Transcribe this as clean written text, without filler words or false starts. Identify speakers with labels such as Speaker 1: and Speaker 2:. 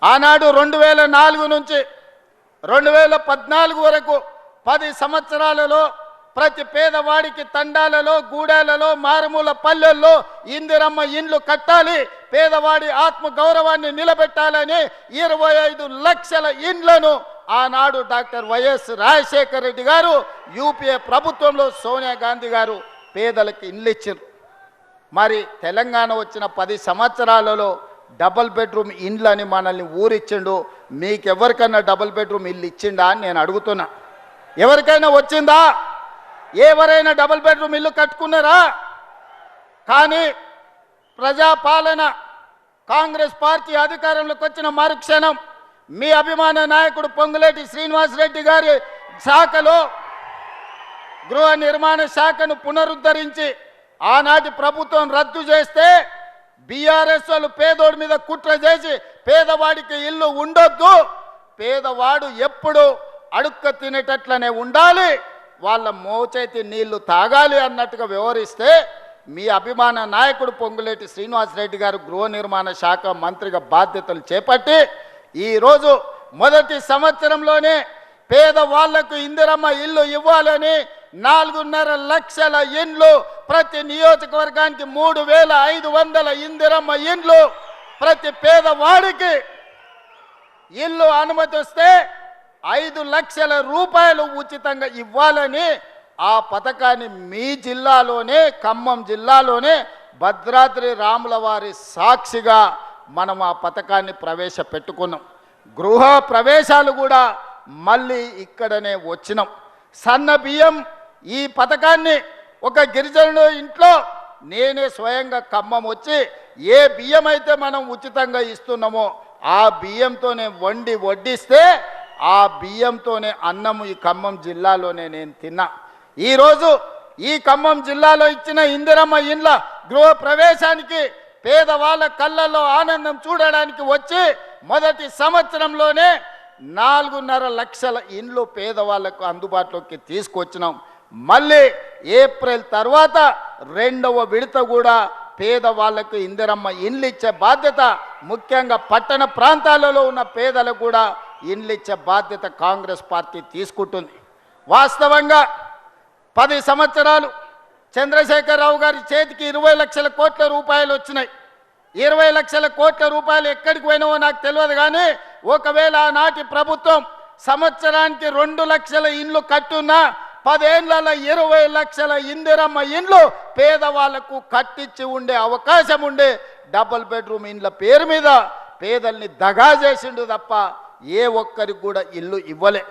Speaker 1: ఆనాడు 2004 నుంచి 2014 వరకు 10 సంవత్సరాలలో ప్రతి పేదవాడికి తండాలలో, గూడాలలో, మారుమూల పల్లెల్లో ఇందిరమ్మ ఇండ్లు కట్టాలి, పేదవాడి ఆత్మ గౌరవాన్ని నిలబెట్టాలని 25 లక్షల ఇండ్లను ఆనాడు డాక్టర్ వైఎస్ రాజశేఖర రెడ్డి గారు యూపీఏ ప్రభుత్వంలో సోనియా గాంధీ గారు పేదలకు ఇండ్లు ఇచ్చారు. మరి తెలంగాణ వచ్చిన 10 సంవత్సరాలలో డబుల్ బెడ్రూమ్ ఇండ్లు అని మనల్ని ఊరిచ్చిండు. మీకెవరికైనా డబుల్ బెడ్రూమ్ ఇల్లు ఇచ్చిండా అని నేను అడుగుతున్నా. ఎవరికైనా వచ్చిందా? ఎవరైనా డబుల్ బెడ్రూమ్ ఇల్లు కట్టుకున్నారా? కానీ ప్రజాపాలన కాంగ్రెస్ పార్టీ అధికారంలోకి వచ్చిన మరుక్షణం మీ అభిమాన నాయకుడు పొంగులేటి శ్రీనివాసరెడ్డి గారి శాఖలో గృహ నిర్మాణ శాఖను పునరుద్ధరించి ఆనాటి ప్రభుత్వం రద్దు చేస్తే బీఆర్ఎస్ వాళ్ళు పేదోడి మీద కుట్ర చేసి పేదవాడికి ఇల్లు ఉండొద్దు, పేదవాడు ఎప్పుడు అడుక్క తినేటట్లనే ఉండాలి, వాళ్ళ మోచేతి నీళ్లు తాగాలి అన్నట్టుగా వ్యవహరిస్తే మీ అభిమాన నాయకుడు పొంగులేటి శ్రీనివాసరెడ్డి గారు గృహ నిర్మాణ శాఖ మంత్రిగా బాధ్యతలు చేపట్టి ఈరోజు మొదటి సంవత్సరంలోనే పేదవాళ్లకు ఇందిరమ్మ ఇల్లు ఇవ్వాలని 4.5 లక్షల ఇండ్లు, ప్రతి నియోజకవర్గానికి 3,500 ఇందిరమ్మ ఇండ్లు, ప్రతి పేదవాడికి ఇల్లు అనుమతి వస్తే 5 లక్షల రూపాయలు ఉచితంగా ఇవ్వాలని ఆ పథకాన్ని మీ జిల్లాలోనే, ఖమ్మం జిల్లాలోనే భద్రాద్రి రాముల వారి సాక్షిగా మనం ఆ పథకాన్ని ప్రవేశపెట్టుకున్నాం. గృహ ప్రవేశాలు కూడా మళ్ళీ ఇక్కడనే వచ్చినాం. సన్న బియ్యం ఈ పథకాన్ని ఒక గిరిజనుడు ఇంట్లో నేనే స్వయంగా ఖమ్మం వచ్చి ఏ బియ్యం అయితే మనం ఉచితంగా ఇస్తున్నామో ఆ బియ్యంతోనే వడ్డిస్తే ఆ బియ్యంతోనే అన్నం ఈ ఖమ్మం జిల్లాలోనే నేను తిన్నా. ఈరోజు ఈ ఖమ్మం జిల్లాలో ఇచ్చిన ఇందిరమ్మ ఇండ్ల గృహ ప్రవేశానికి పేదవాళ్ళ కళ్ళల్లో ఆనందం చూడడానికి వచ్చి మొదటి సంవత్సరంలోనే 4.5 లక్షల ఇండ్లు పేదవాళ్లకు అందుబాటులోకి తీసుకొచ్చినాం. మళ్ళీ ఏప్రిల్ తర్వాత 2వ విడత కూడా పేదవాళ్లకు ఇందిరమ్మ ఇండ్లు ఇచ్చే బాధ్యత, ముఖ్యంగా పట్టణ ప్రాంతాలలో ఉన్న పేదలకు కూడా ఇండ్లు ఇచ్చే బాధ్యత కాంగ్రెస్ పార్టీ తీసుకుంటుంది. వాస్తవంగా 10 సంవత్సరాలు చంద్రశేఖరరావు గారి చేతికి 20 లక్షల కోట్ల రూపాయలు వచ్చినాయి. 20 లక్షల కోట్ల రూపాయలు ఎక్కడికి పోయినావో నాకు తెలియదు. కానీ ఒకవేళ ఆనాటి ప్రభుత్వం సంవత్సరానికి 2 లక్షల ఇండ్లు కట్టున్నా 10 ఏళ్లలో 20 లక్షల ఇందిరమ్మ ఇండ్లు పేదవాళ్లకు కట్టించి ఉండే అవకాశం ఉండే. డబుల్ బెడ్రూమ్ ఇండ్ల పేరు మీద పేదల్ని దగా చేసిండు తప్ప ఏ ఒక్కరికి కూడా ఇల్లు ఇవ్వలే.